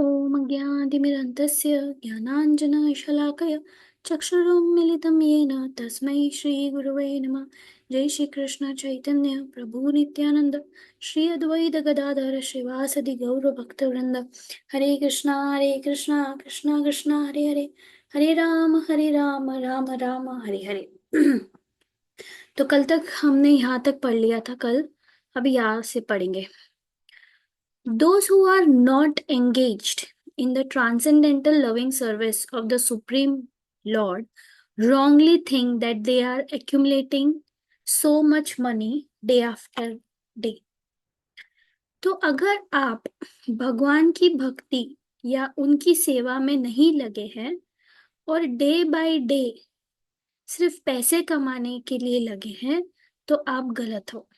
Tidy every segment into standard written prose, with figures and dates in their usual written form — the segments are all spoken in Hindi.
ॐ अज्ञानतिमिरन्तस्य ज्ञानाञ्जनशलाकया चक्षुरुन्मीलितं येन तस्मै श्रीगुरवे नमः। जय श्री कृष्ण चैतन्य प्रभु नित्यानंद श्री अद्वैत गदाधर श्रीवासदि गौर भक्तवृंद। हरे कृष्णा कृष्णा कृष्णा हरे हरे, हरे राम राम राम हरे हरे। तो कल तक हमने यहाँ तक पढ़ लिया था। कल अभी यहाँ से पढ़ेंगे। Those who are not engaged in the transcendental loving service of the Supreme Lord wrongly think that they are accumulating so much money day after day. तो अगर आप भगवान की भक्ति या उनकी सेवा में नहीं लगे हैं और डे बाय डे सिर्फ पैसे कमाने के लिए लगे हैं तो आप गलत हो।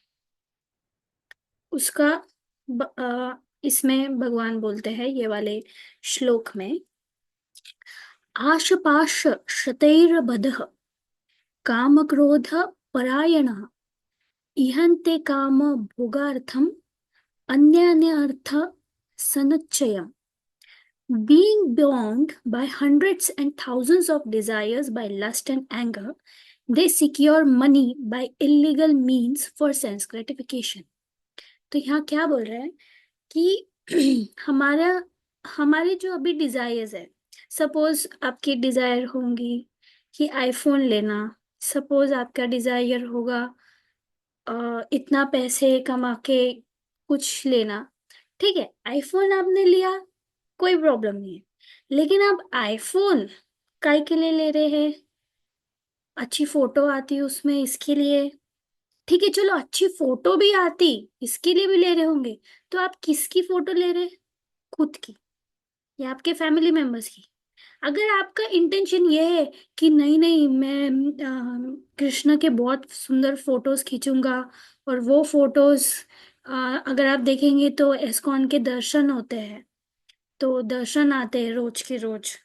उसका इसमें भगवान बोलते हैं ये वाले श्लोक में, आशपाश शतैर्बधः काम क्रोध परायणः इहन्ते काम भोगार्थम अन्यान्यर्थ सनुच्चयम्। Being bound by hundreds and thousands of desires by lust and anger, they secure money by illegal means for sense gratification. तो यहाँ क्या बोल रहे हैं कि हमारे जो अभी डिजायर्स है, सपोज आपकी डिजायर होंगी कि आईफोन लेना, सपोज आपका डिजायर होगा इतना पैसे कमा के कुछ लेना। ठीक है, आईफोन आपने लिया, कोई प्रॉब्लम नहीं है, लेकिन आप आईफोन काय के लिए ले रहे हैं? अच्छी फोटो आती है उसमें, इसके लिए। ठीक है, चलो अच्छी फोटो भी आती, इसके लिए भी ले रहे होंगे। तो आप किसकी फोटो ले रहे हैं? खुद की या आपके फैमिली मेंबर्स की? अगर आपका इंटेंशन ये है कि नहीं नहीं मैं कृष्ण के बहुत सुंदर फोटोज खींचूंगा, और वो फोटोज अगर आप देखेंगे तो एस्कॉन के दर्शन होते हैं, तो दर्शन आते हैं रोज के रोज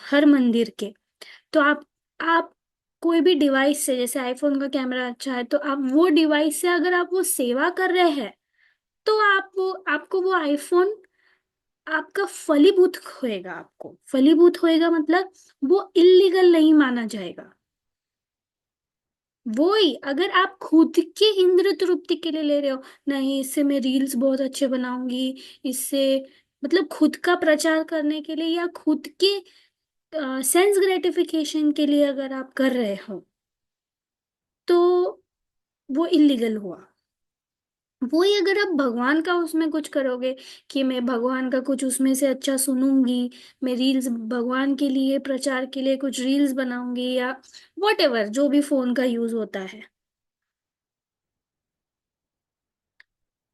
हर मंदिर के। तो आप कोई भी डिवाइस से, जैसे आईफोन का कैमरा अच्छा है तो आप वो डिवाइस से अगर आप वो सेवा कर रहे हैं तो आपको वो आईफोन आपका फलीभूत होएगा। आपको फलीभूत होएगा मतलब वो इल्लीगल नहीं माना जाएगा। वो ही अगर आप खुद के इंद्र तृप्ति के लिए ले रहे हो, नहीं इससे मैं रील्स बहुत अच्छे बनाऊंगी, इससे मतलब खुद का प्रचार करने के लिए या खुद के सेंस ग्रेटिफिकेशन के लिए अगर आप कर रहे हो तो वो इलीगल हुआ। वही अगर आप भगवान का उसमें कुछ करोगे कि मैं भगवान का कुछ उसमें से अच्छा सुनूंगी, मैं रील्स भगवान के लिए प्रचार के लिए कुछ रील्स बनाऊंगी, या वॉट एवर जो भी फोन का यूज होता है,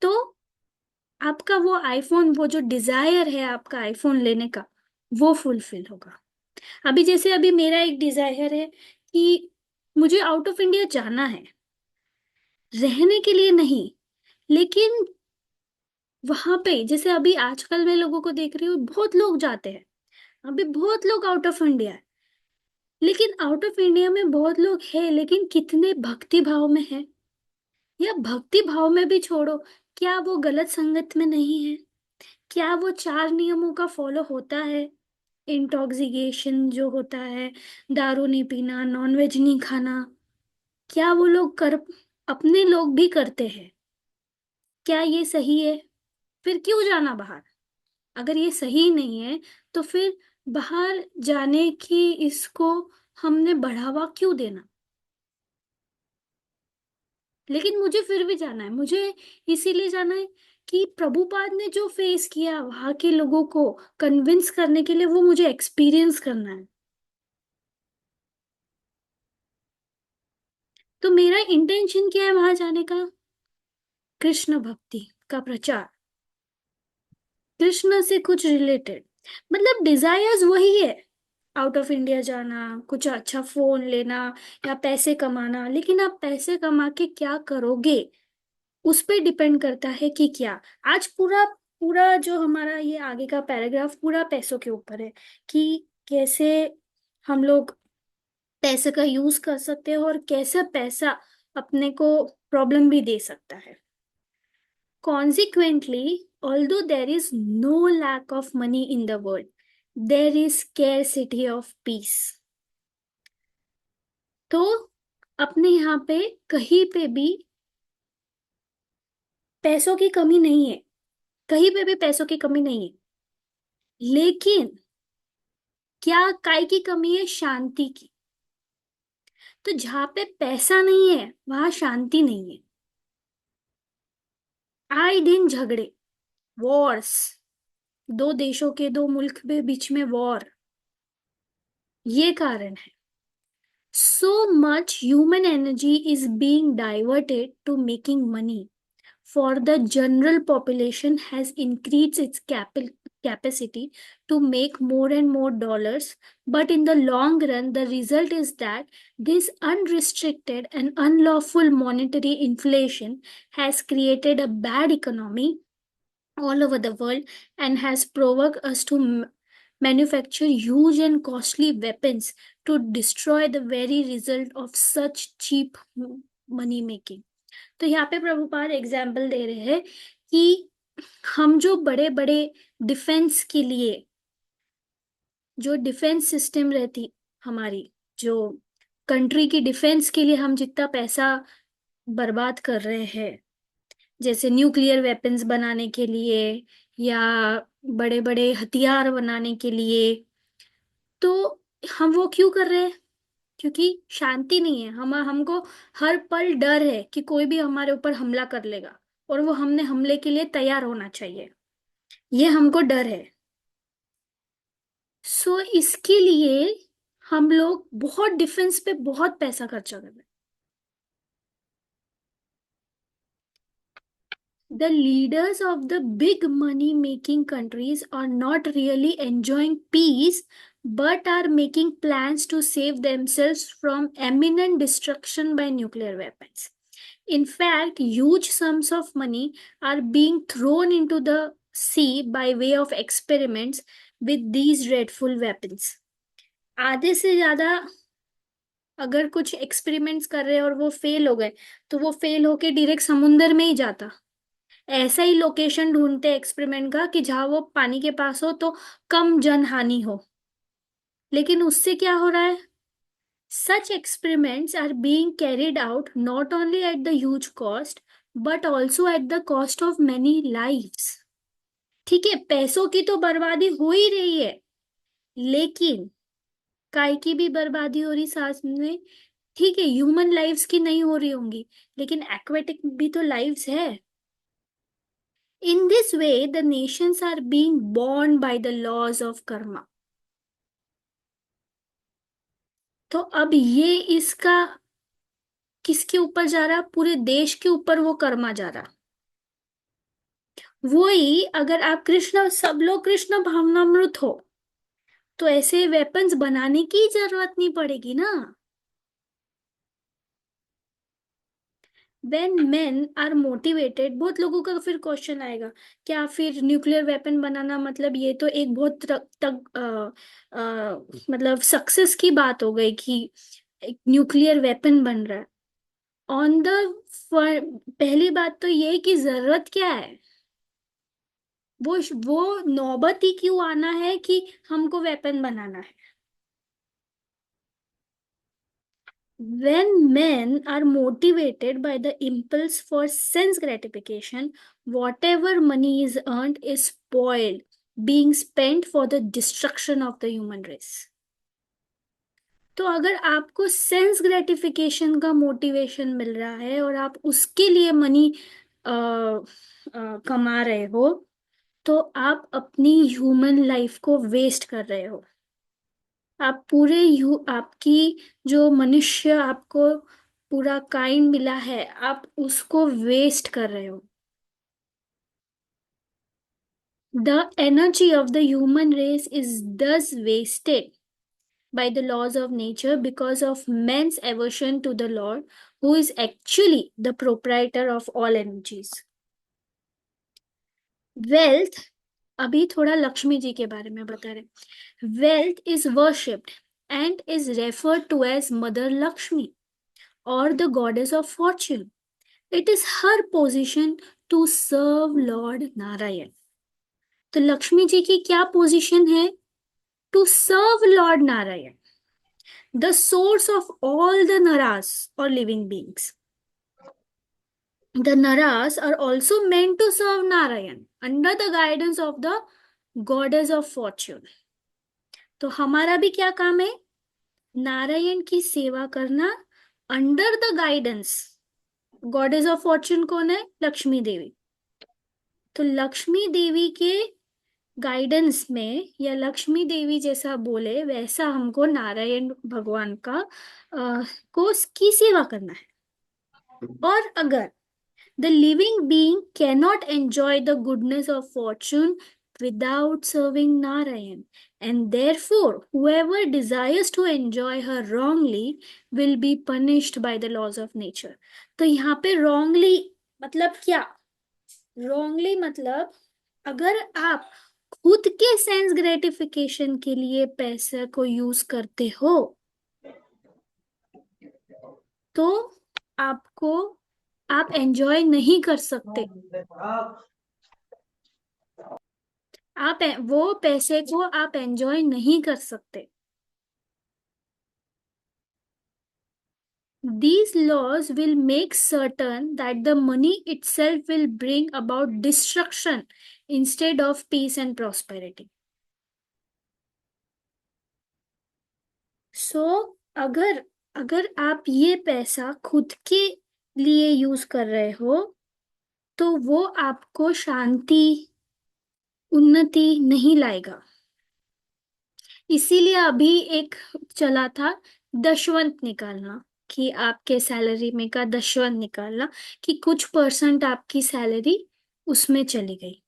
तो आपका वो आईफोन, वो जो डिजायर है आपका आईफोन लेने का, वो फुलफिल होगा। अभी जैसे अभी मेरा एक डिजायर है कि मुझे आउट ऑफ इंडिया जाना है, रहने के लिए नहीं, लेकिन वहां पे जैसे अभी आजकल मैं लोगों को देख रही हूँ, बहुत लोग जाते हैं, अभी बहुत लोग आउट ऑफ इंडिया है। लेकिन आउट ऑफ इंडिया में बहुत लोग हैं, लेकिन कितने भक्ति भाव में है? या भक्ति भाव में भी छोड़ो, क्या वो गलत संगत में नहीं है? क्या वो चार नियमों का फॉलो होता है? इंटॉक्सिकेशन जो होता है, दारू नहीं पीना, नॉनवेज नहीं खाना, क्या वो लोग कर, अपने लोग भी करते हैं? क्या ये सही है? फिर क्यों जाना बाहर? अगर ये सही नहीं है तो फिर बाहर जाने की इसको हमने बढ़ावा क्यों देना? लेकिन मुझे फिर भी जाना है, मुझे इसीलिए जाना है कि प्रभुपाद ने जो फेस किया वहां के लोगों को कन्विंस करने के लिए, वो मुझे एक्सपीरियंस करना है। तो मेरा इंटेंशन क्या है वहां जाने का? कृष्ण भक्ति का प्रचार, कृष्ण से कुछ रिलेटेड, मतलब डिजायर्स वही है, आउट ऑफ इंडिया जाना, कुछ अच्छा फोन लेना, या पैसे कमाना। लेकिन आप पैसे कमा के क्या करोगे उस पे डिपेंड करता है कि क्या। आज पूरा पूरा जो हमारा ये आगे का पैराग्राफ पूरा पैसों के ऊपर है कि कैसे हम लोग पैसे का यूज कर सकते हैं और कैसे पैसा अपने को प्रॉब्लम भी दे सकता है। Consequently, although there is no lack of money in the world, there is scarcity of peace. तो अपने यहाँ पे कहीं पे भी पैसों की कमी नहीं है, कहीं पे भी पैसों की कमी नहीं है, लेकिन क्या काय की कमी है? शांति की। तो जहां पे पैसा नहीं है वहां शांति नहीं है। आए दिन झगड़े, वॉर्स, दो देशों के, दो मुल्क के बीच में वॉर, ये कारण है। So much human energy is being diverted to making money for the general population has increased its capacity to make more and more dollars. But in the long run, the result is that this unrestricted and unlawful monetary inflation has created a bad economy all over the world and has provoked us to manufacture huge and costly weapons to destroy the very result of such cheap money making. तो यहाँ पे प्रभुपाद एग्जाम्पल दे रहे हैं कि हम जो बड़े बड़े डिफेंस के लिए, जो डिफेंस सिस्टम रहती हमारी, जो कंट्री की डिफेंस के लिए हम जितना पैसा बर्बाद कर रहे हैं, जैसे न्यूक्लियर वेपन्स बनाने के लिए या बड़े बड़े हथियार बनाने के लिए, तो हम वो क्यों कर रहे हैं? क्योंकि शांति नहीं है। हमको हर पल डर है कि कोई भी हमारे ऊपर हमला कर लेगा और वो हमने हमले के लिए तैयार होना चाहिए, ये हमको डर है। सो इसके लिए हम लोग बहुत डिफेंस पे बहुत पैसा खर्चा कर रहे हैं। The leaders of the big money making countries are not really enjoying peace but are making plans to save themselves from imminent destruction by nuclear weapons. In fact, huge sums of money are being thrown into the sea by way of experiments with these dreadful weapons. आधे से ज्यादा अगर कुछ एक्सपेरिमेंट्स कर रहे हैं और वो फेल हो गए तो वो फेल होके डायरेक्ट समुंदर में ही जाता। ऐसा ही लोकेशन ढूंढते हैं एक्सपेरिमेंट का कि जहां वो पानी के पास हो तो कम जनहानि हो, लेकिन उससे क्या हो रहा है? Such experiments are being carried out not only at the huge cost but also at the cost of many lives. ठीक है, पैसों की तो बर्बादी हो ही रही है, लेकिन काय की भी बर्बादी हो रही साथ में। ठीक है, ह्यूमन लाइव्स की नहीं हो रही होंगी, लेकिन एक्वेटिक भी तो लाइव्स है। In this way, the nations are being bound by the laws of karma. तो अब ये इसका किसके ऊपर जा रहा? पूरे देश के ऊपर वो कर्मा जा रहा। वही अगर आप कृष्ण, सब लोग कृष्ण भावनामृत हो तो ऐसे वेपन्स बनाने की जरूरत नहीं पड़ेगी ना। When men are motivated, बहुत लोगों का फिर क्वेश्चन आएगा, क्या फिर न्यूक्लियर वेपन बनाना मतलब ये तो एक बहुत मतलब सक्सेस की बात हो गई कि एक न्यूक्लियर वेपन बन रहा है। ऑन द पहली बात तो ये कि जरूरत क्या है? वो नौबत ही क्यों आना है कि हमको वेपन बनाना है? When men are motivated by the impulse for sense gratification, whatever money is earned is spoiled, being spent for the destruction of the human race. तो अगर आपको सेंस ग्रेटिफिकेशन का मोटिवेशन मिल रहा है और आप उसके लिए मनी कमा रहे हो, तो आप अपनी ह्यूमन लाइफ को वेस्ट कर रहे हो। आप पूरे आपकी जो मनुष्य आपको पूरा काइंड मिला है, आप उसको वेस्ट कर रहे हो। The energy of the human race is thus wasted by the laws of nature because of man's aversion to the Lord, who is actually the proprietor of all energies. Wealth, अभी थोड़ा लक्ष्मी जी के बारे में बता रहे। Wealth is worshipped and is referred to as Mother Lakshmi or the goddess of fortune. It is her position to serve Lord Narayan. तो लक्ष्मी जी की क्या पोजीशन है? To serve Lord Narayan, the source of all the naras or living beings. The naras are also meant to serve Narayan under the guidance of the goddess of fortune. तो हमारा भी क्या काम है? नारायण की सेवा करना under the guidance. Goddess of Fortune कौन है? लक्ष्मी देवी। तो लक्ष्मी देवी के गाइडेंस में, या लक्ष्मी देवी जैसा बोले वैसा हमको नारायण भगवान का को की सेवा करना है। और अगर the living being cannot enjoy the goodness of fortune without serving Narayan, and therefore, whoever desires to enjoy her wrongly will be punished by the laws of nature. तो यहाँ पे wrongly मतलब क्या? wrongly मतलब अगर आप खुद के सेंस ग्रेटिफिकेशन के लिए पैसे को यूज करते हो तो आपको आप एंजॉय नहीं कर सकते। आप वो पैसे को आप एंजॉय नहीं कर सकते। These laws will make certain that the money itself will bring about destruction instead of peace and prosperity. So, अगर अगर आप ये पैसा खुद के लिए यूज कर रहे हो तो वो आपको शांति, उन्नति नहीं लाएगा। इसीलिए अभी एक चला था दशवंत निकालना, कि आपके सैलरी में का दशवंत निकालना, कि कुछ परसेंट आपकी सैलरी उसमें चली गई।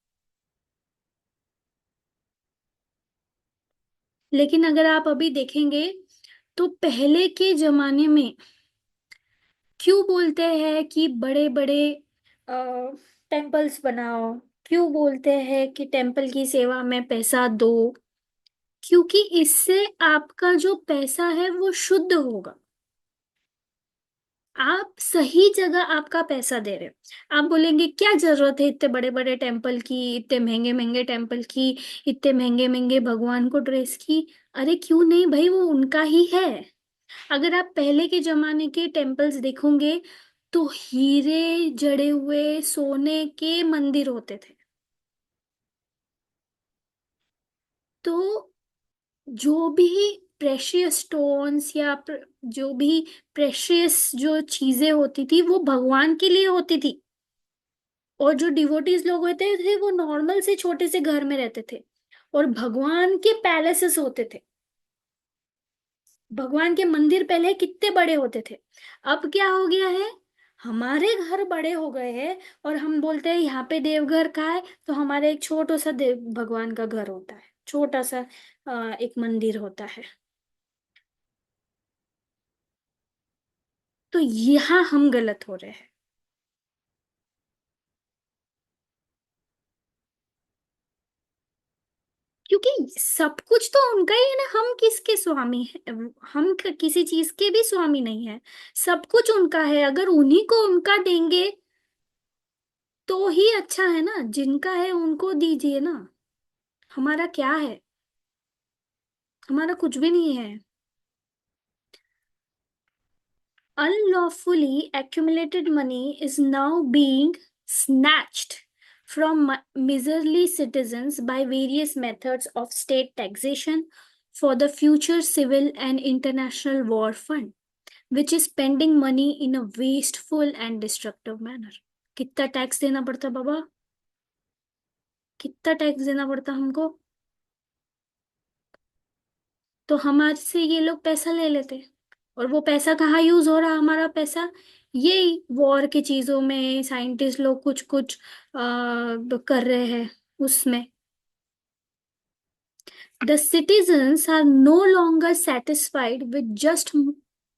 लेकिन अगर आप अभी देखेंगे तो पहले के जमाने में क्यों बोलते हैं कि बड़े बड़े टेम्पल्स बनाओ, क्यों बोलते हैं कि टेम्पल की सेवा में पैसा दो? क्योंकि इससे आपका जो पैसा है वो शुद्ध होगा। आप सही जगह आपका पैसा दे रहे हो। आप बोलेंगे क्या जरूरत है इतने बड़े बड़े टेम्पल की, इतने महंगे महंगे टेम्पल की, इतने महंगे महंगे भगवान को ड्रेस की? अरे क्यों नहीं भाई, वो उनका ही है। अगर आप पहले के जमाने के टेम्पल्स देखोगे तो हीरे जड़े हुए सोने के मंदिर होते थे। तो जो भी प्रेशियस स्टोन्स या जो भी प्रेशियस जो चीजें होती थी वो भगवान के लिए होती थी। और जो डिवोटीज लोग होते थे वो नॉर्मल से छोटे से घर में रहते थे और भगवान के पैलेसेस होते थे। भगवान के मंदिर पहले कितने बड़े होते थे। अब क्या हो गया है? हमारे घर बड़े हो गए हैं और हम बोलते हैं यहाँ पे देवघर का है तो हमारे एक छोटा सा देव भगवान का घर होता है, छोटा सा एक मंदिर होता है। तो यहाँ हम गलत हो रहे हैं। क्योंकि सब कुछ तो उनका ही है ना, हम किसके स्वामी हैं? हम किसी चीज के भी स्वामी नहीं है। सब कुछ उनका है, अगर उन्हीं को उनका देंगे तो ही अच्छा है ना। जिनका है उनको दीजिए ना। हमारा क्या है? हमारा कुछ भी नहीं है। Unlawfully accumulated money is now being snatched from miserly citizens by various methods of state taxation for the future civil and international war fund, which is spending money in a wasteful and destructive manner. कितना टैक्स देना पड़ता बाबा? कितना टैक्स देना पड़ता हमको? तो हमारे से ये लोग पैसा ले लेते। और वो पैसा कहाँ यूज हो रहा हमारा पैसा? यही वॉर की चीजों में साइंटिस्ट लोग कुछ कुछ कर रहे हैं उसमें। The citizens are no longer satisfied with just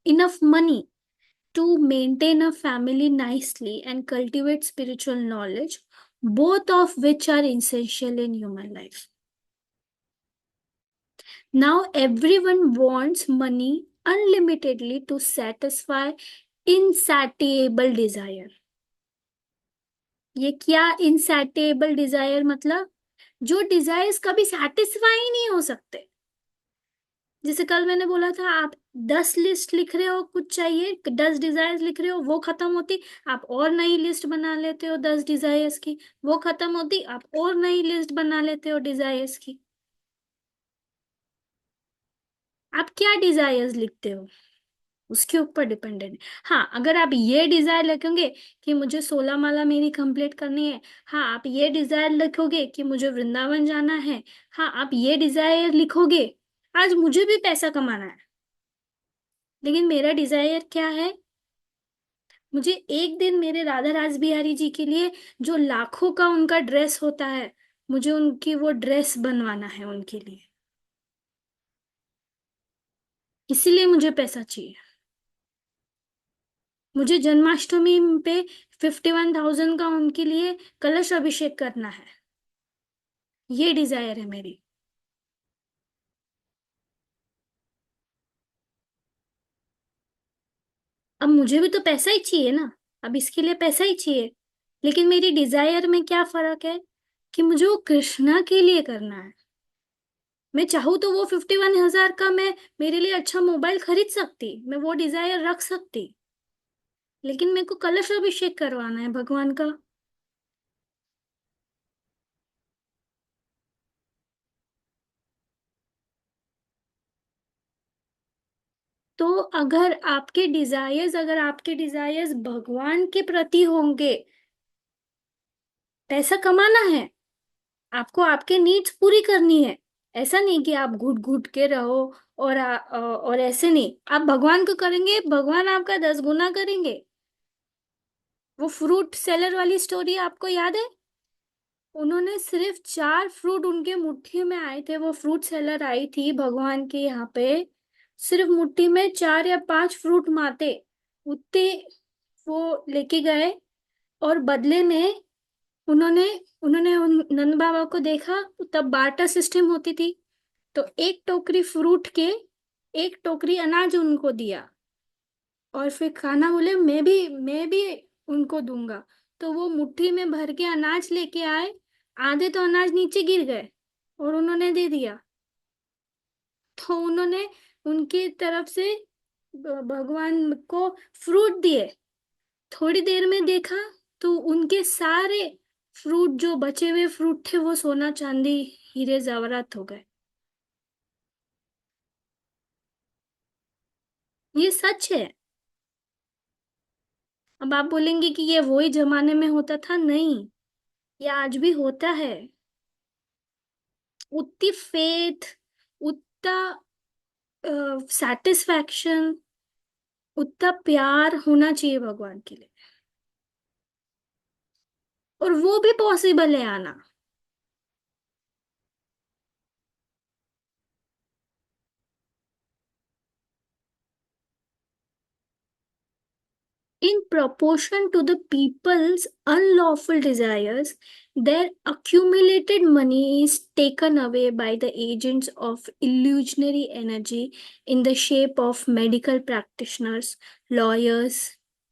enough money to maintain a family nicely and cultivate spiritual knowledge, both of which are essential in human life. Now everyone wants money unlimitedly to satisfy insatiable desire. ये क्या इनसैटिएबल डिजायर मतलब? जो डिजायर्स कभी सेटिस्फाई ही नहीं हो सकते। जैसे कल मैंने बोला था, आप 10 लिस्ट लिख रहे हो, कुछ चाहिए, 10 डिजायर्स लिख रहे हो, वो खत्म होती, आप और नई लिस्ट बना लेते हो 10 डिजायर्स की। वो खत्म होती, आप और नई लिस्ट बना लेते हो डिजायर्स की। आप क्या डिजायर्स लिखते हो, उसके ऊपर डिपेंडेंट है। हाँ, अगर आप ये डिजायर लिखेंगे कि मुझे 16 माला मेरी कंप्लीट करनी है, हाँ आप ये डिजायर लिखोगे कि मुझे वृंदावन जाना है, हाँ आप ये डिजायर लिखोगे, आज मुझे भी पैसा कमाना है, लेकिन मेरा डिजायर क्या है? मुझे एक दिन मेरे राधा रास बिहारी जी के लिए, जो लाखों का उनका ड्रेस होता है, मुझे उनकी वो ड्रेस बनवाना है उनके लिए। इसीलिए मुझे पैसा चाहिए। मुझे जन्माष्टमी पे 51,000 का उनके लिए कलश अभिषेक करना है। ये डिजायर है मेरी। अब मुझे भी तो पैसा ही चाहिए ना। अब इसके लिए पैसा ही चाहिए। लेकिन मेरी डिजायर में क्या फर्क है, कि मुझे वो कृष्णा के लिए करना है। मैं चाहूँ तो वो 51,000 का मैं मेरे लिए अच्छा मोबाइल खरीद सकती, मैं वो डिजायर रख सकती। लेकिन मेरे को कलश अभिषेक करवाना है भगवान का। तो अगर आपके डिजायर्स भगवान के प्रति होंगे, पैसा कमाना है, आपको आपके नीड्स पूरी करनी है, ऐसा नहीं कि आप घुट घुट के रहो, और ऐसे नहीं, आप भगवान को करेंगे, भगवान आपका 10 गुना करेंगे। वो फ्रूट सेलर वाली स्टोरी आपको याद है? उन्होंने सिर्फ 4 फ्रूट उनके मुट्ठी में आए थे, वो फ्रूट सेलर आई थी भगवान के यहाँ पे, सिर्फ मुट्ठी में 4 या 5 फ्रूट माते, उतने वो लेके गए। और बदले में उन्होंने उन्होंने उन नंद बाबा को देखा, तब बारटर सिस्टम होती थी, तो एक टोकरी फ्रूट के, एक टोकरी अनाज उनको दिया, और फिर खाना बोले मैं भी उनको दूंगा। तो वो मुट्ठी में भर के अनाज लेके आए, आधे तो अनाज नीचे गिर गए, और उन्होंने दे दिया। तो उन्होंने उनकी तरफ से भगवान को फ्रूट दिए। थोड़ी देर में देखा तो उनके सारे फ्रूट, जो बचे हुए फ्रूट थे, वो सोना चांदी हीरे जवाहरात हो गए। ये सच है। अब आप बोलेंगे कि ये वही जमाने में होता था, नहीं, ये आज भी होता है। उतनी फेथ, उतना सेटिस्फैक्शन, उतना प्यार होना चाहिए भगवान के लिए, और वो भी पॉसिबल है आना। In proportion to the people's unlawful desires, their accumulated money is taken away by the agents of illusionary energy in the shape of medical practitioners, lawyers,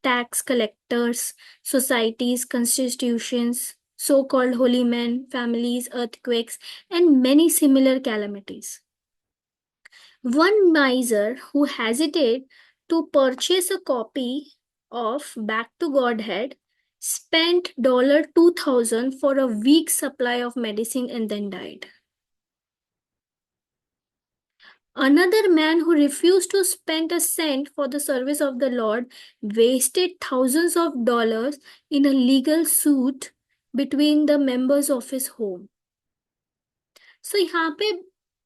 tax collectors, societies, constitutions, so called holy men, families, earthquakes, and many similar calamities. One miser who hesitated to purchase a copy of Back to Godhead spent $2,000 for a week's supply of medicine and then died. Another man who refused to spend a cent for the service of the Lord wasted thousands of dollars in a legal suit between the members of his home. सो यहाँ पे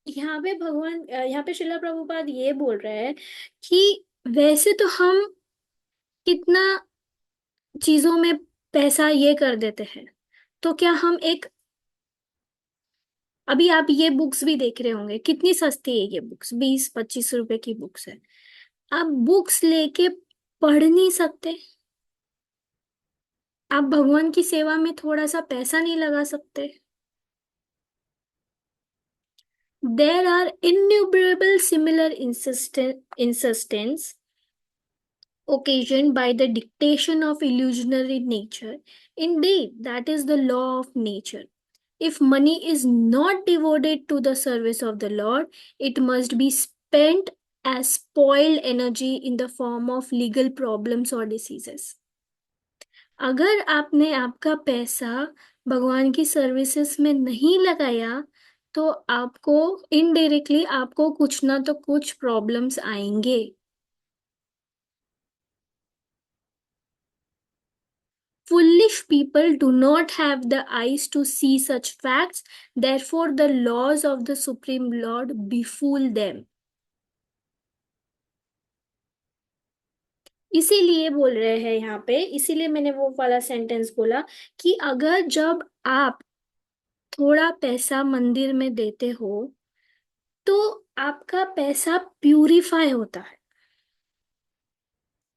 यहाँ पे शिला प्रभुपाद ये बोल रहे हैं कि वैसे तो हम कितना चीजों में पैसा ये कर देते हैं, तो क्या हम एक, अभी आप ये बुक्स भी देख रहे होंगे कितनी सस्ती है ये बुक्स, 20-25 रुपए की बुक्स है। आप बुक्स लेके पढ़ नहीं सकते? आप भगवान की सेवा में थोड़ा सा पैसा नहीं लगा सकते? There are innumerable similar insistence occasioned by the dictation of illusionary nature. Indeed, that is the law of nature. If money is not devoted to the service of the Lord, it must be spent as spoiled energy in the form of legal problems or diseases. अगर आपने आपका पैसा भगवान की सर्विसेज में नहीं लगाया तो आपको इनडायरेक्टली आपको कुछ ना तो कुछ प्रॉब्लम्स आएंगे. Foolish people do not have the eyes to see such facts, therefore, the laws of the Supreme Lord befool them. इसीलिए बोल रहे हैं यहाँ पे, इसीलिए मैंने वो वाला सेंटेंस बोला कि अगर जब आप थोड़ा पैसा मंदिर में देते हो तो आपका पैसा प्यूरिफाई होता है,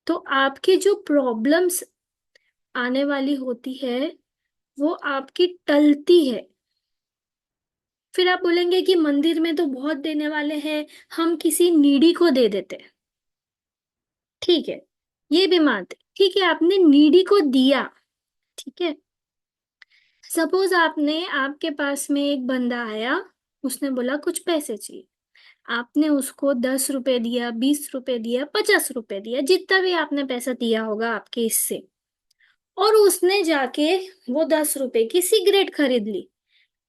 तो आपकी जो प्रॉब्लम्स आने वाली होती है वो आपकी टलती है. फिर आप बोलेंगे कि मंदिर में तो बहुत देने वाले हैं, हम किसी नीडी को दे देते हैं. ठीक है, ये भी मानते, ठीक है, आपने नीडी को दिया. ठीक है, सपोज आपने, आपके पास में एक बंदा आया, उसने बोला कुछ पैसे चाहिए. आपने उसको 10 रुपए दिया, 20 रुपए दिया, 50 रुपए दिया, जितना भी आपने पैसा दिया होगा आपके हिस्से, और उसने जाके वो 10 रुपए की सिगरेट खरीद ली.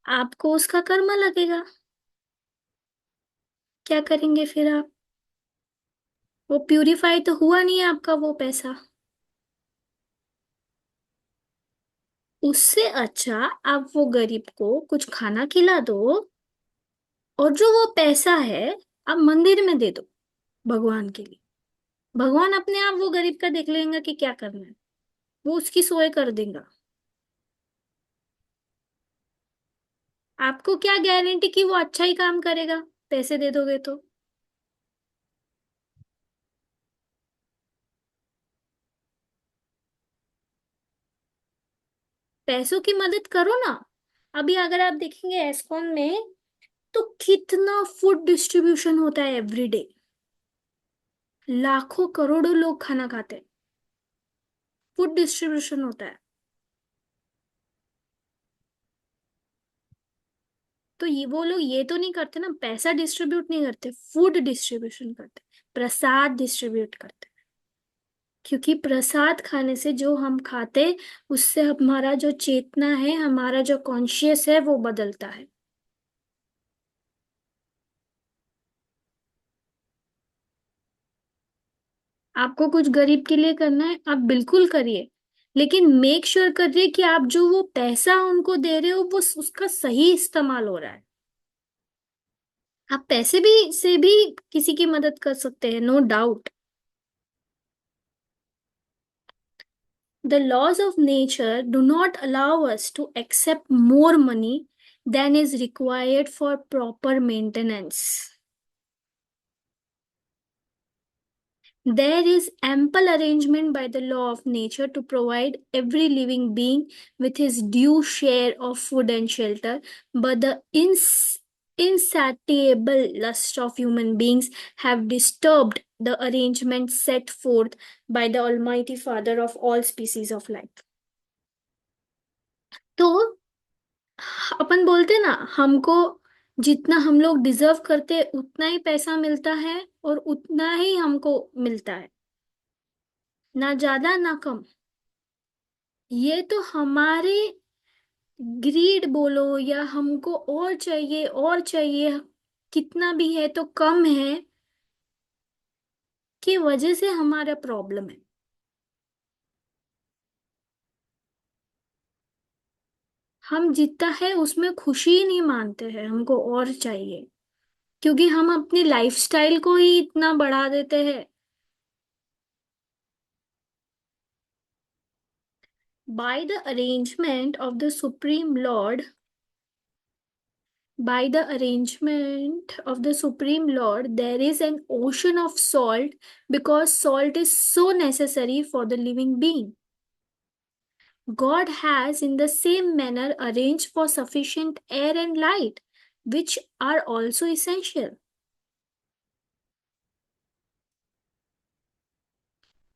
आपको उसका कर्मा लगेगा. क्या करेंगे फिर आप? वो प्यूरिफाई तो हुआ नहीं है आपका वो पैसा. उससे अच्छा आप वो गरीब को कुछ खाना खिला दो, और जो वो पैसा है आप मंदिर में दे दो भगवान के लिए. भगवान अपने आप वो गरीब का देख लेंगे कि क्या करना है, वो उसकी सोए कर देगा. आपको क्या गारंटी कि वो अच्छा ही काम करेगा, पैसे दे दोगे तो. पैसों की मदद करो ना. अभी अगर आप देखेंगे एस्कॉन में तो कितना फूड डिस्ट्रीब्यूशन होता है एवरी डे. लाखों करोड़ों लोग खाना खाते हैं, फूड डिस्ट्रीब्यूशन होता है. तो ये वो लोग ये तो नहीं करते ना, पैसा डिस्ट्रीब्यूट नहीं करते, फूड डिस्ट्रीब्यूशन करते, प्रसाद डिस्ट्रीब्यूट करते. क्योंकि प्रसाद खाने से जो हम खाते, उससे हमारा जो चेतना है, हमारा जो कॉन्शियस है वो बदलता है. आपको कुछ गरीब के लिए करना है, आप बिल्कुल करिए, लेकिन मेक श्योर करिए कि आप जो वो पैसा उनको दे रहे हो वो उसका सही इस्तेमाल हो रहा है. आप पैसे भी से भी किसी की मदद कर सकते हैं, no doubt. The laws of nature do not allow us to accept more money than is required for proper maintenance. There is ample arrangement by the law of nature to provide every living being with his due share of food and shelter, but the insatiable lust of human beings have disturbed the arrangement set forth by the Almighty Father of all species of life. तो अपन बोलते ना, हमको जितना हम लोग डिजर्व करते उतना ही पैसा मिलता है और उतना ही हमको मिलता है, ना ज्यादा ना कम. ये तो हमारे ग्रीड बोलो या हमको और चाहिए और चाहिए, कितना भी है तो कम है, की वजह से हमारा प्रॉब्लम है. हम जितना है उसमें खुशी ही नहीं मानते हैं, हमको और चाहिए, क्योंकि हम अपनी लाइफस्टाइल को ही इतना बढ़ा देते हैं. By the arrangement of the Supreme Lord, by the arrangement of the Supreme Lord, there is an ocean of salt because salt is so necessary for the living being. God has, in the same manner, arranged for sufficient air and light, which are also essential.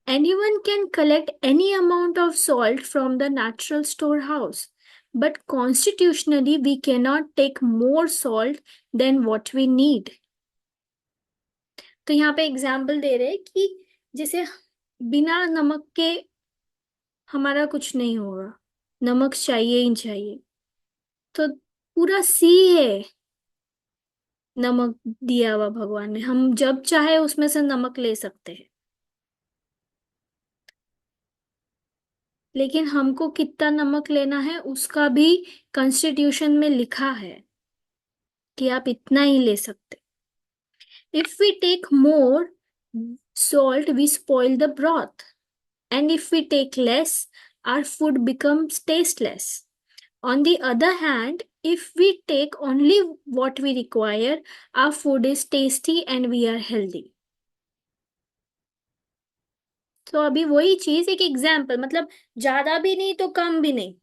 Anyone can collect any amount of salt from the natural storehouse, but constitutionally, we cannot take more salt than what we need. तो यहाँ पे एग्जाम्पल दे रहे हैं कि जैसे बिना नमक के हमारा कुछ नहीं होगा, नमक चाहिए ही चाहिए। तो पूरा सी है नमक दिया हुआ भगवान ने, हम जब चाहे उसमें से नमक ले सकते हैं। लेकिन हमको कितना नमक लेना है उसका भी कॉन्स्टिट्यूशन में लिखा है कि आप इतना ही ले सकते। If we take more salt we spoil the broth, and if we take less our food becomes tasteless. On the other hand, if we take only what we require, our food is tasty and we are healthy. तो अभी वही चीज, एक एग्जाम्पल, मतलब ज्यादा भी नहीं तो कम भी नहीं,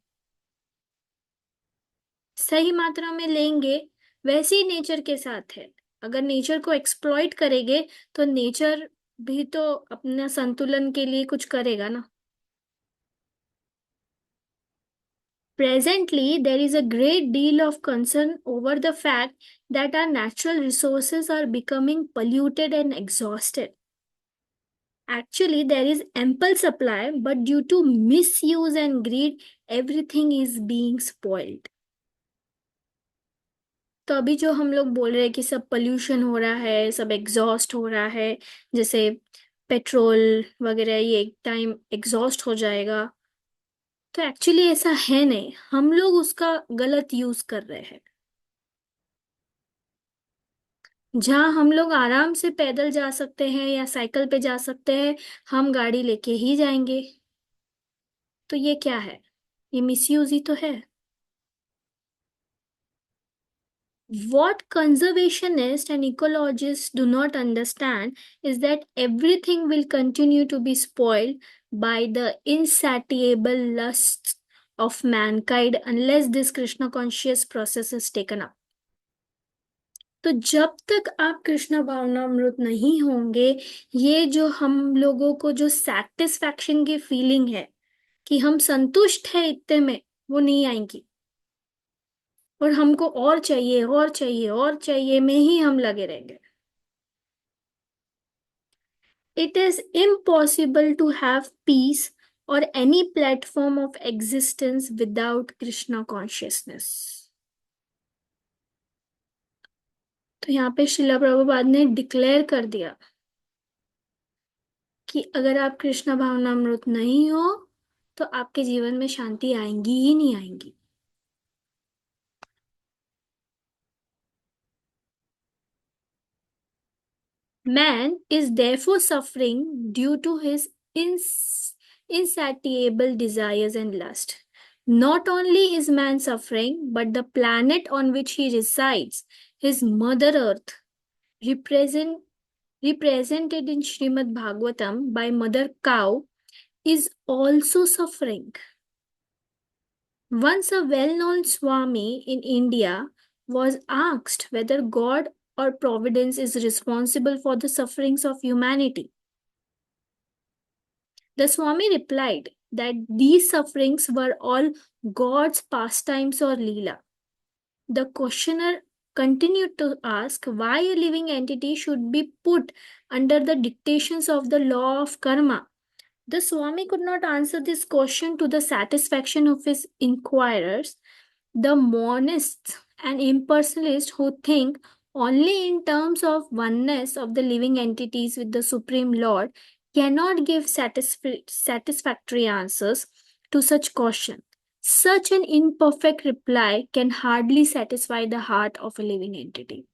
सही मात्रा में लेंगे। वैसे ही नेचर के साथ है, अगर नेचर को एक्सप्लॉइट करेंगे तो नेचर भी तो अपना संतुलन के लिए कुछ करेगा ना। Presently, there is a great deal of concern over the fact that our natural resources are becoming polluted and exhausted. Actually, there is ample supply, but due to misuse and greed, everything is being spoiled. तो अभी जो हम लोग बोल रहे हैं कि सब पोल्यूशन हो रहा है, सब एग्जॉस्ट हो रहा है, जैसे पेट्रोल वगैरह ये एक टाइम एग्जॉस्ट हो जाएगा, तो एक्चुअली ऐसा है नहीं, हम लोग उसका गलत यूज कर रहे हैं। जहाँ हम लोग आराम से पैदल जा सकते हैं या साइकिल पे जा सकते हैं, हम गाड़ी लेके ही जाएंगे। तो ये क्या है? ये मिसयूज ही तो है। What conservationists and ecologists do not understand is that everything will continue to be spoiled by the insatiable lusts of mankind unless this Krishna conscious process is taken up. तो जब तक आप कृष्ण भावनामृत नहीं होंगे, ये जो हम लोगों को जो सेटिस्फैक्शन की फीलिंग है कि हम संतुष्ट है इतने में, वो नहीं आएंगी। और हमको और चाहिए और चाहिए और चाहिए में ही हम लगे रहेंगे। It is impossible to have peace और any platform of existence without Krishna consciousness. तो यहाँ पे श्रीला प्रभुपाद ने डिक्लेयर कर दिया कि अगर आप कृष्ण भावनामृत नहीं हो तो आपके जीवन में शांति आएंगी ही नहीं आएंगी। Man is therefore suffering due to his insatiable desires and lust. Not only is man suffering, but the planet on which he resides, his mother earth, represent, represented in Srimad Bhagavatam by Mother Cow, is also suffering. Once a well-known Swami in India was asked whether God or Providence is responsible for the sufferings of humanity. The Swami replied that these sufferings were all God's pastimes or Leela. The questioner continued to ask why a living entity should be put under the dictations of the law of karma. The Swami could not answer this question to the satisfaction of his inquirers. The monists and impersonalists who think only in terms of oneness of the living entities with the Supreme Lord cannot give satisfactory answers to such question. Such an imperfect reply can hardly satisfy the heart of a living entity.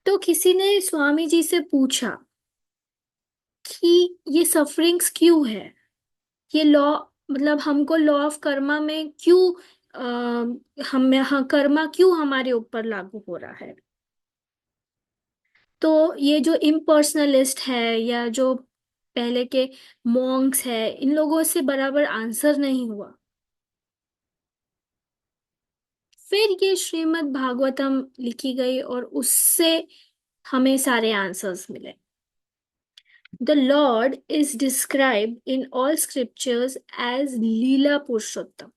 तो किसी ने स्वामी जी से पूछा कि ये सफरिंग्स क्यों है, ये लॉ, मतलब हमको लॉ ऑफ कर्मा में क्यों हम हाँ, कर्मा क्यों हमारे ऊपर लागू हो रहा है। तो ये जो इम्पर्सनलिस्ट है या जो पहले के मॉन्क्स है, इन लोगों से बराबर आंसर नहीं हुआ। फिर ये श्रीमद् भागवतम लिखी गई और उससे हमें सारे आंसर्स मिले। The Lord is described in all scriptures as Leela Purushottam,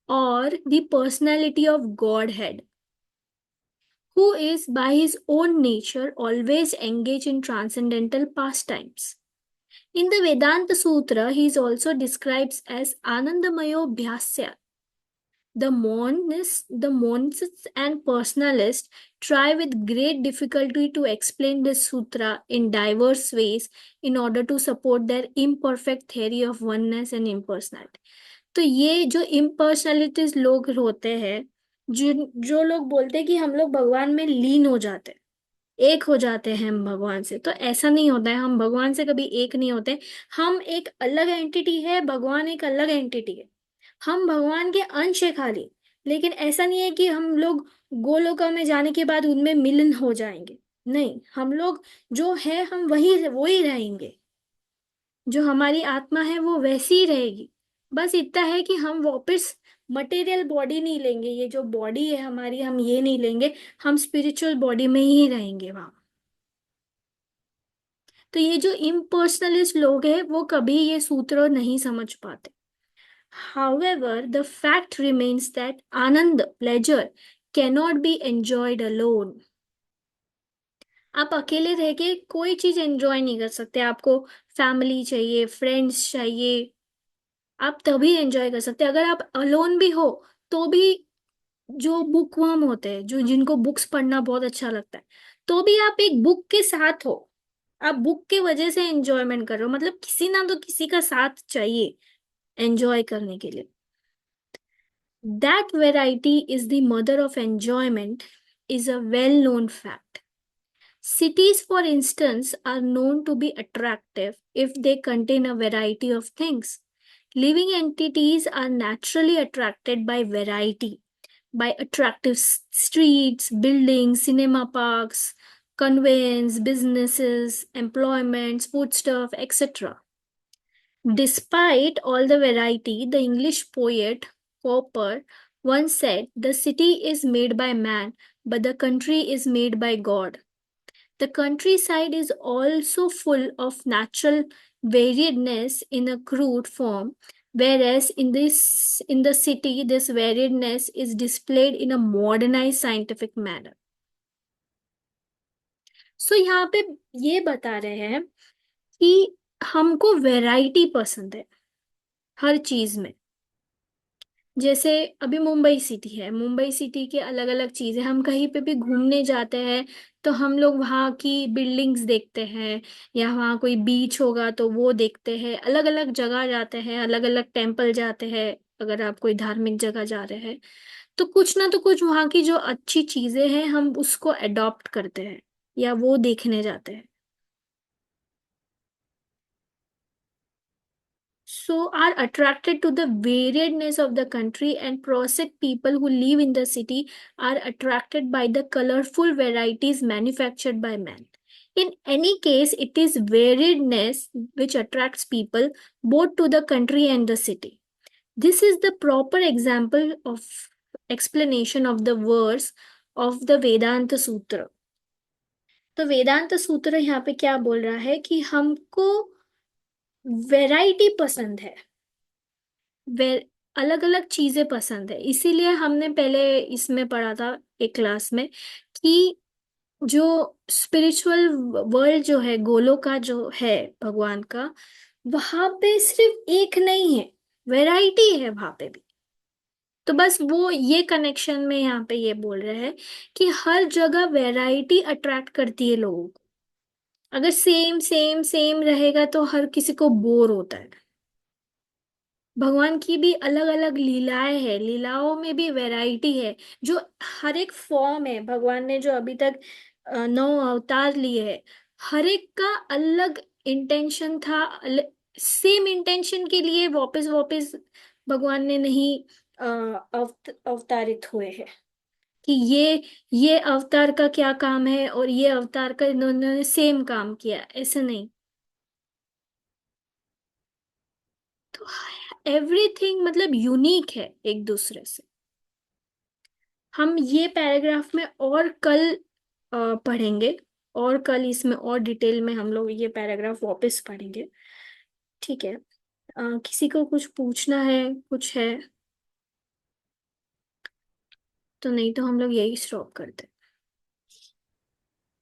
or the personality of Godhead, who is by his own nature always engaged in transcendental pastimes. In the Vedanta Sutra, he is also described as Anandamayo Bhyasya. The monists and personalists try with great difficulty to explain this sutra in diverse ways in order to support their imperfect theory of oneness and impersonality. तो ये जो impersonalities लोग होते हैं, जो लोग बोलते हैं कि हम लोग भगवान में लीन हो जाते हैं, एक हो जाते हैं हम भगवान से, तो ऐसा नहीं होता है। हम भगवान से कभी एक नहीं होते। हम एक अलग एंटिटी है, भगवान एक अलग एंटिटी है। हम भगवान के अंश है खाली। लेकिन ऐसा नहीं है कि हम लोग गोलोका में जाने के बाद उनमें मिलन हो जाएंगे। नहीं, हम लोग जो है हम वही रहेंगे। जो हमारी आत्मा है वो वैसी ही रहेगी। बस इतना है कि हम वापस मटेरियल बॉडी नहीं लेंगे। ये जो बॉडी है हमारी, हम ये नहीं लेंगे। हम स्पिरिचुअल बॉडी में ही रहेंगे वहां। तो ये जो इम्पर्सनलिस्ट लोग हैं वो कभी ये सूत्र नहीं समझ पाते। However, the fact remains that Anand, pleasure, cannot be enjoyed alone. आप अकेले रह के कोई चीज एंजॉय नहीं कर सकते। आपको फैमिली चाहिए, फ्रेंड्स चाहिए, आप तभी एंजॉय कर सकते हैं। अगर आप अलोन भी हो तो भी, जो बुकवर्म होते हैं, जो जिनको बुक्स पढ़ना बहुत अच्छा लगता है, तो भी आप एक बुक के साथ हो। आप बुक के वजह से एंजॉयमेंट कर रहे हो। मतलब किसी ना तो किसी का साथ चाहिए एंजॉय करने के लिए। That variety is the mother of enjoyment is a well known fact. Cities, for instance, are known to be attractive if they contain a variety of things. Living entities are naturally attracted by variety, by attractive streets, buildings, cinema parks, conveyance, businesses, employments, foodstuff, etc. Despite all the variety, the English poet Cowper once said, "The city is made by man, but the country is made by God." The countryside is also full of natural variedness in a crude form, whereas in the city, this variedness is displayed in a modernized scientific manner. So यहाँ पे ये बता रहे हैं कि हमको वैरायटी पसंद है हर चीज में। जैसे अभी मुंबई सिटी है, मुंबई सिटी के अलग अलग चीजें, हम कहीं पे भी घूमने जाते हैं तो हम लोग वहाँ की बिल्डिंग्स देखते हैं, या वहाँ कोई बीच होगा तो वो देखते हैं। अलग अलग जगह जाते हैं, अलग अलग टेम्पल जाते हैं। अगर आप कोई धार्मिक जगह जा रहे हैं तो कुछ ना तो कुछ वहाँ की जो अच्छी चीजें हैं हम उसको अडॉप्ट करते हैं या वो देखने जाते हैं। So are attracted to the variedness of the country, and prosaic people who live in the city are attracted by the colorful varieties manufactured by man. In any case, it is variedness which attracts people both to the country and the city. This is the proper example of explanation of the verse of the Vedanta Sutra. तो वेदांत सूत्र यहाँ पे क्या बोल रहा है कि हमको वैरायटी पसंद है, वे अलग अलग चीजें पसंद है। इसीलिए हमने पहले इसमें पढ़ा था एक क्लास में कि जो स्पिरिचुअल वर्ल्ड जो है, गोलों का जो है भगवान का, वहां पे सिर्फ एक नहीं है, वैरायटी है वहां पे भी। तो बस वो ये कनेक्शन में यहाँ पे ये बोल रहे हैं कि हर जगह वैरायटी अट्रैक्ट करती है लोगों को। अगर सेम सेम सेम रहेगा तो हर किसी को बोर होता है। भगवान की भी अलग अलग लीलाएं हैं, लीलाओं में भी वैरायटी है। जो हर एक फॉर्म है भगवान ने जो अभी तक 9 अवतार लिए हैं, हर एक का अलग इंटेंशन था। सेम इंटेंशन के लिए वापस वापस भगवान ने नहीं अवतारित हुए हैं कि ये अवतार का क्या काम है और ये अवतार का इन्होंने सेम काम किया, ऐसे नहीं। तो एवरीथिंग मतलब यूनिक है एक दूसरे से। हम ये पैराग्राफ में और कल पढ़ेंगे। और कल इसमें और डिटेल में हम लोग ये पैराग्राफ वापस पढ़ेंगे। ठीक है। किसी को कुछ पूछना है, कुछ है? तो नहीं तो हम लोग यही स्टॉप करते हैं।